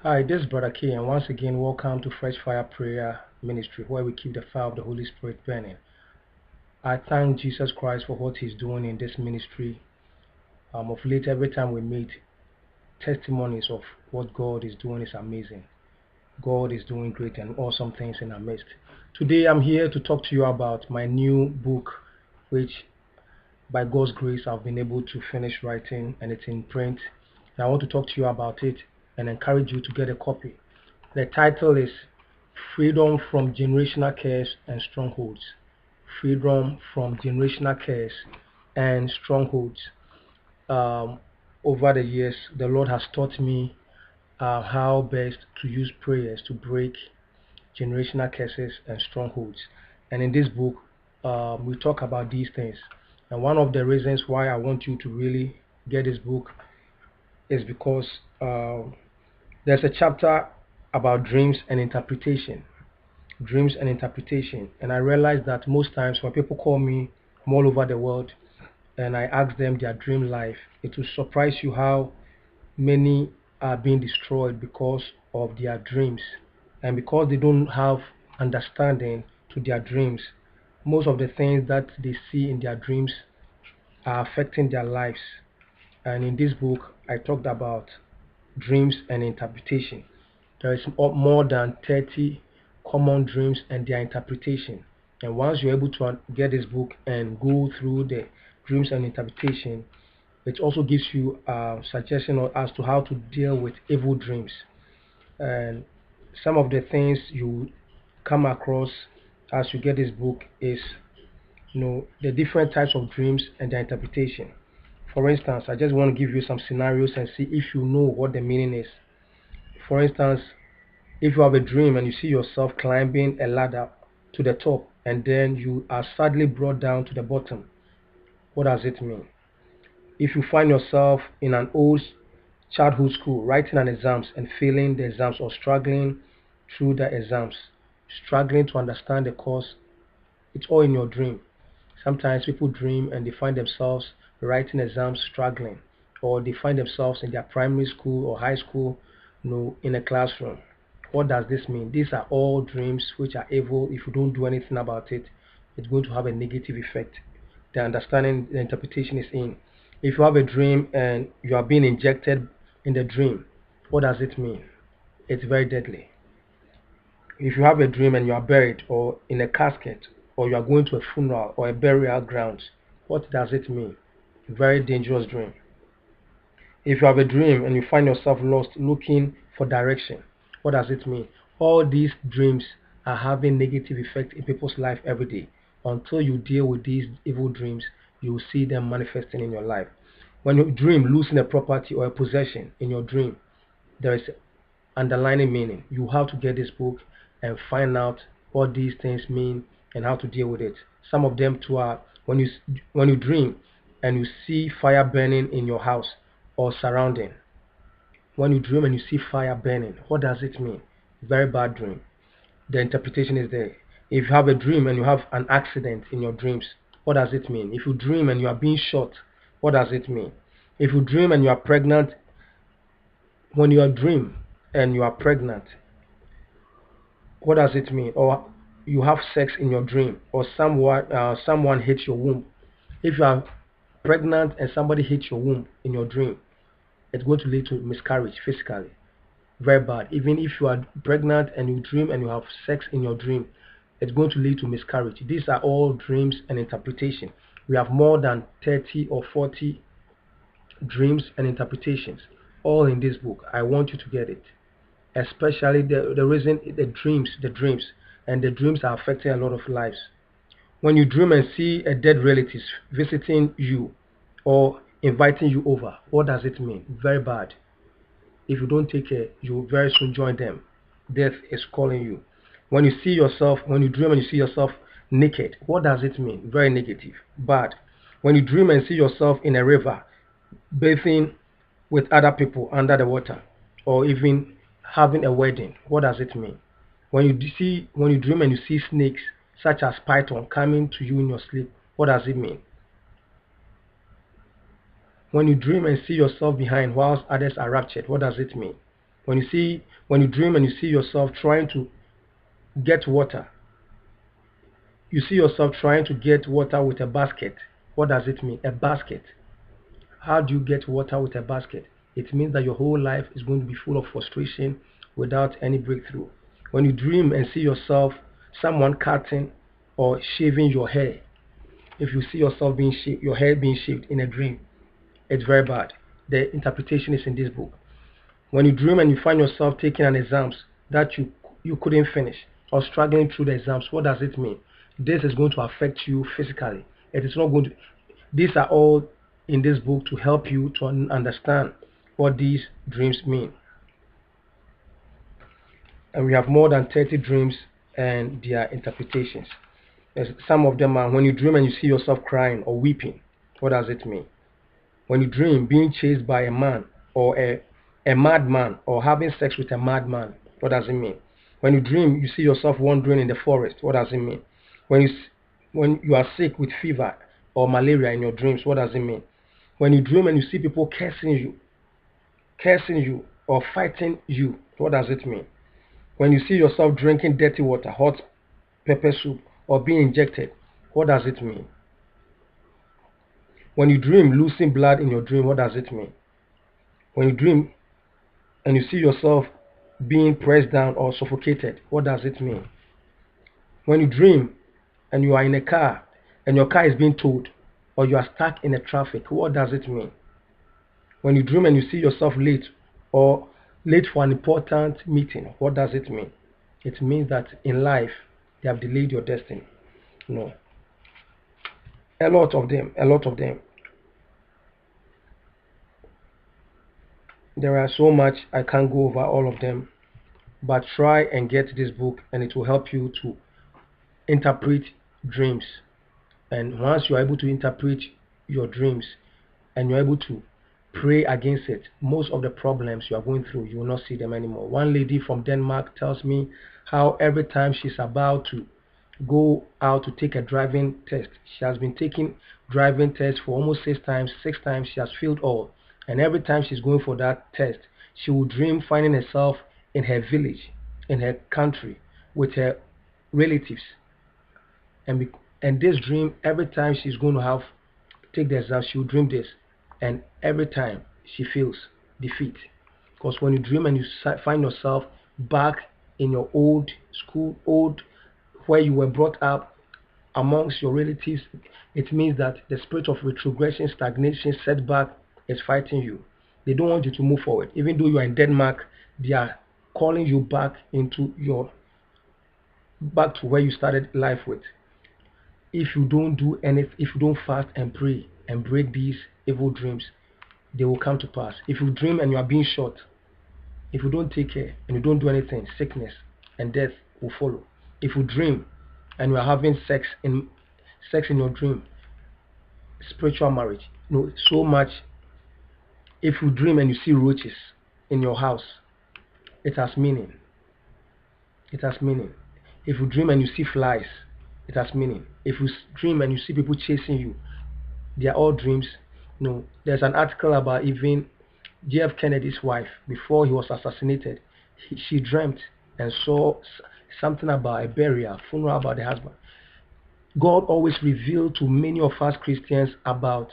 Hi, this is Brother K, and once again, welcome to Fresh Fire Prayer Ministry, where we keep the fire of the Holy Spirit burning. I thank Jesus Christ for what He's doing in this ministry. Of late, every time we meet, testimonies of what God is doing is amazing. God is doing great and awesome things in our midst. Today, I'm here to talk to you about my new book, which by God's grace, I've been able to finish writing, and it's in print. And I want to talk to you about it and encourage you to get a copy. The title is Freedom from Generational Curse and Strongholds. Freedom from Generational Curse and Strongholds. Um, Over the years, the Lord has taught me how best to use prayers to break generational curses and strongholds. And in this book, we talk about these things. And one of the reasons why I want you to really get this book is because there's a chapter about dreams and interpretation. Dreams and interpretation. And I realized that most times when people call me from all over the world and I ask them their dream life, it will surprise you how many are being destroyed because of their dreams. And because they don't have understanding to their dreams, most of the things that they see in their dreams are affecting their lives. And in this book, I talked about dreams and interpretation. There is more than 30 common dreams and their interpretation. And once you're able to get this book and go through the dreams and interpretation, it also gives you a suggestion as to how to deal with evil dreams. And some of the things you come across as you get this book is the different types of dreams and their interpretation. For instance, I just want to give you some scenarios and see if you know what the meaning is. For instance, if you have a dream and you see yourself climbing a ladder to the top and then you are sadly brought down to the bottom, what does it mean? If you find yourself in an old childhood school writing an exams and failing the exams or struggling through the exams, struggling to understand the course, it's all in your dream. Sometimes people dream and they find themselves writing exams struggling, or they find themselves in their primary school or high school, in a classroom. What does this mean? These are all dreams which are evil. If you don't do anything about it, it's going to have a negative effect. The understanding, the interpretation is in. If you have a dream and you are being injected in the dream, what does it mean? It's very deadly. If you have a dream and you are buried or in a casket or you are going to a funeral or a burial ground, what does it mean? Very dangerous dream. If you have a dream and you find yourself lost looking for direction, what does it mean? All these dreams are having negative effect in people's life every day. Until you deal with these evil dreams, you will see them manifesting in your life. When you dream losing a property or a possession in your dream, there is underlying meaning. You have to get this book and find out what these things mean and how to deal with it. Some of them too are when you dream and you see fire burning in your house or surrounding. When you dream and you see fire burning, what does it mean? Very bad dream. The interpretation is there. If you have a dream and you have an accident in your dreams, what does it mean? If you dream and you are being shot, what does it mean? If you dream and you are pregnant, when you are dream and you are pregnant, what does it mean? Or you have sex in your dream, or someone hits your womb. If you are pregnant and somebody hits your womb in your dream, it's going to lead to miscarriage physically. Very bad. Even if you are pregnant and you dream and you have sex in your dream, it's going to lead to miscarriage. These are all dreams and interpretation. We have more than 30 or 40 dreams and interpretations all in this book. I want you to get it, especially the reason the dreams and the dreams are affecting a lot of lives. When you dream and see a dead relative visiting you or inviting you over, what does it mean? Very bad. If you don't take care, you will very soon join them. Death is calling you. When you dream and you see yourself naked, what does it mean? Very negative, bad. When you dream and see yourself in a river bathing with other people under the water, or even having a wedding, what does it mean? When you dream and you see snakes such as python coming to you in your sleep, what does it mean? When you dream and see yourself behind whilst others are raptured, what does it mean? When you dream and you see yourself trying to get water, you see yourself trying to get water with a basket. What does it mean? A basket. How do you get water with a basket? It means that your whole life is going to be full of frustration without any breakthrough. When you dream and see yourself, someone cutting or shaving your hair, if you see yourself your hair being shaved in a dream, it's very bad. The interpretation is in this book. When you dream and you find yourself taking an exams that you couldn't finish or struggling through the exams, what does it mean? This is going to affect you physically. It is not going to. These are all in this book to help you to understand what these dreams mean. And we have more than 30 dreams and their interpretations. Some of them are when you dream and you see yourself crying or weeping. What does it mean? When you dream being chased by a man or a madman or having sex with a madman, what does it mean? When you dream you see yourself wandering in the forest, what does it mean? When you are sick with fever or malaria in your dreams, what does it mean? When you dream and you see people cursing you or fighting you, what does it mean? When you see yourself drinking dirty water, hot pepper soup, or being injected, what does it mean? When you dream losing blood in your dream, what does it mean? When you dream and you see yourself being pressed down or suffocated, what does it mean? When you dream and you are in a car and your car is being towed or you are stuck in a traffic, what does it mean? When you dream and you see yourself late or late for an important meeting, what does it mean? It means that in life they have delayed your destiny. No. A lot of them. There are so much, I can't go over all of them, but try and get this book and it will help you to interpret dreams. And once you are able to interpret your dreams and you're able to pray against it, most of the problems you are going through, you will not see them anymore. One lady from Denmark tells me how every time she's about to go out to take a driving test, she has been taking driving tests for almost 6 times. 6 times she has failed all, and every time she's going for that test, she will dream finding herself in her village, in her country, with her relatives. And this dream, every time she's going to take the exam, she will dream this, and every time she feels defeat. Because when you dream and you find yourself back in your old school, where you were brought up amongst your relatives, it means that the spirit of retrogression, stagnation, setback is fighting you. They don't want you to move forward. Even though you are in Denmark, they are calling you back to where you started life with. If you don't do anything, if you don't fast and pray and break these evil dreams, they will come to pass. If you dream and you are being shot, if you don't take care and you don't do anything, sickness and death will follow. If you dream and you are having sex in your dream, spiritual marriage, so much. If you dream and you see roaches in your house, it has meaning. If you dream and you see flies, it has meaning. If you dream and you see people chasing you, they are all dreams. There's an article about even JF Kennedy's wife. Before he was assassinated, she dreamt and saw something about a burial, funeral about the husband. God always reveals to many of us Christians about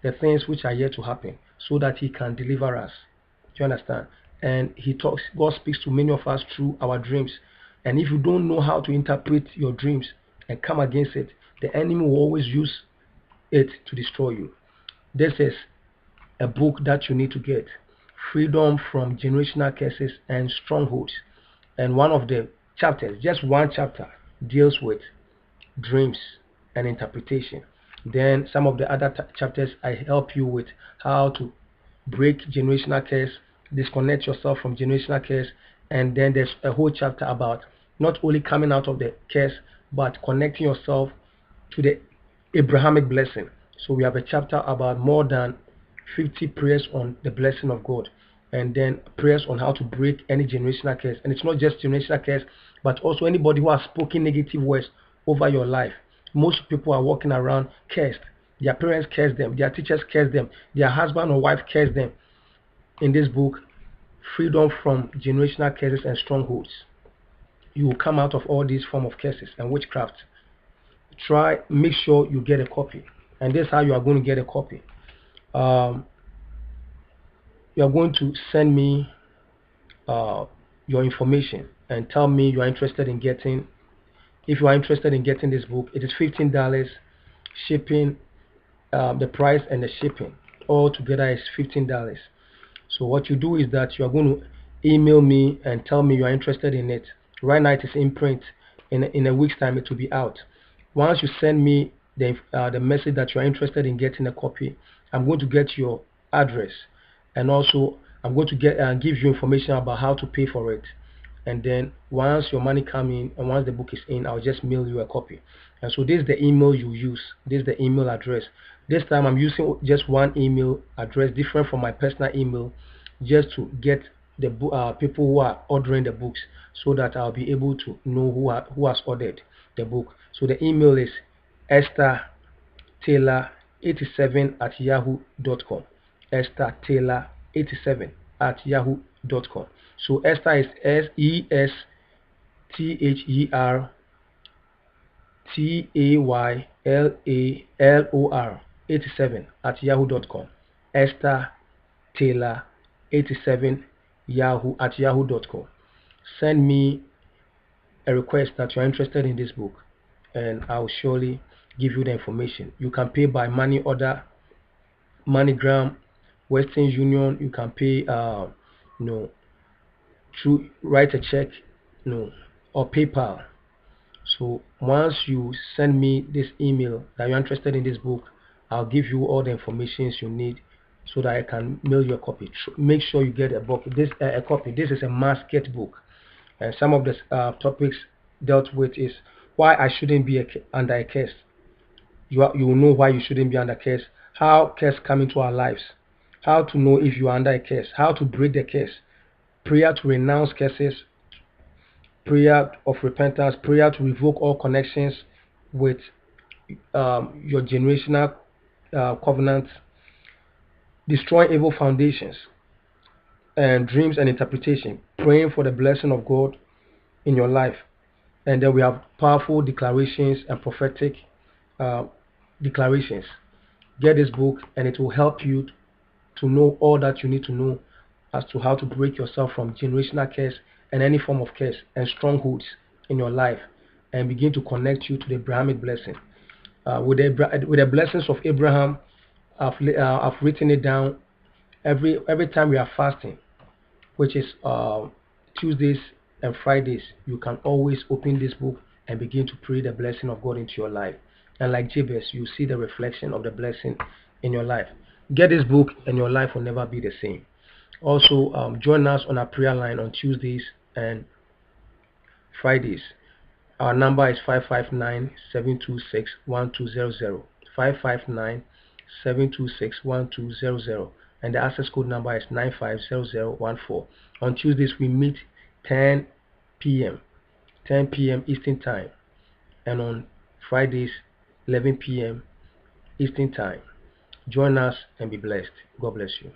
the things which are yet to happen, so that he can deliver us. Do you understand? And God speaks to many of us through our dreams. And if you don't know how to interpret your dreams and come against it, the enemy will always use it to destroy you. This is a book that you need to get. Freedom from Generational Curses and Strongholds. And one of the chapters, just one chapter, deals with dreams and interpretation. Then some of the other chapters, I help you with how to break generational curse, disconnect yourself from generational curse, and then there's a whole chapter about not only coming out of the curse, but connecting yourself to the Abrahamic blessing. So we have a chapter about more than 50 prayers on the blessing of God, and then prayers on how to break any generational curse. And it's not just generational curse, but also anybody who has spoken negative words over your life. Most people are walking around cursed. Their parents curse them, their teachers curse them, their husband or wife curse them. In this book, freedom from generational curses and strongholds. You will come out of all these form of curses and witchcraft. Make sure you get a copy, and this is how you are going to get a copy. You are going to send me your information and tell me you are interested in getting. If you are interested in getting this book, it is $15. Shipping, the price and the shipping all together is $15. So what you do is that you are going to email me and tell me you are interested in it. Right now it is in print. In a week's time it will be out. Once you send me the message that you are interested in getting a copy, I'm going to get your address, and also I'm going to give you information about how to pay for it. And then once your money come in and once the book is in, I'll just mail you a copy. And so this is the email you use. This is the email address. This time I'm using just one email address, different from my personal email, just to get the people who are ordering the books, so that I'll be able to know who has ordered the book. So the email is esthertaylor87@yahoo.com. esthertaylor87@yahoo.com. So Esther is ESTHERTAYLOR 87@yahoo.com. Esther Taylor 87 yahoo@yahoo.com. Send me a request that you are interested in this book, and I will surely give you the information. You can pay by money order, MoneyGram, Western Union. You can pay through write a check, or PayPal. So once you send me this email that you're interested in this book, I'll give you all the information you need so that I can mail you a copy. Make sure you get a book. A copy. This is a must-get book, and some of the topics dealt with is why I shouldn't be under a curse. You will know why you shouldn't be under a curse. How curse come into our lives. How to know if you are under a curse. How to break the curse. Prayer to renounce curses. Prayer of repentance. Prayer to revoke all connections with your generational covenants. Destroying evil foundations, and dreams and interpretation. Praying for the blessing of God in your life. And then we have powerful declarations and prophetic declarations. Get this book, and it will help you to know all that you need to know as to how to break yourself from generational curse and any form of curse and strongholds in your life, and begin to connect you to the Abrahamic blessing. With the blessings of Abraham, I've written it down. Every time we are fasting, which is Tuesdays and Fridays, you can always open this book and begin to pray the blessing of God into your life. And like Jabez, you see the reflection of the blessing in your life. Get this book and your life will never be the same. Also, join us on our prayer line on Tuesdays and Fridays. Our number is 559-726-1200. 559-726-1200. And the access code number is 950014. On Tuesdays we meet 10 p.m. Eastern Time, and on Fridays 11 p.m. Eastern Time. Join us and be blessed. God bless you.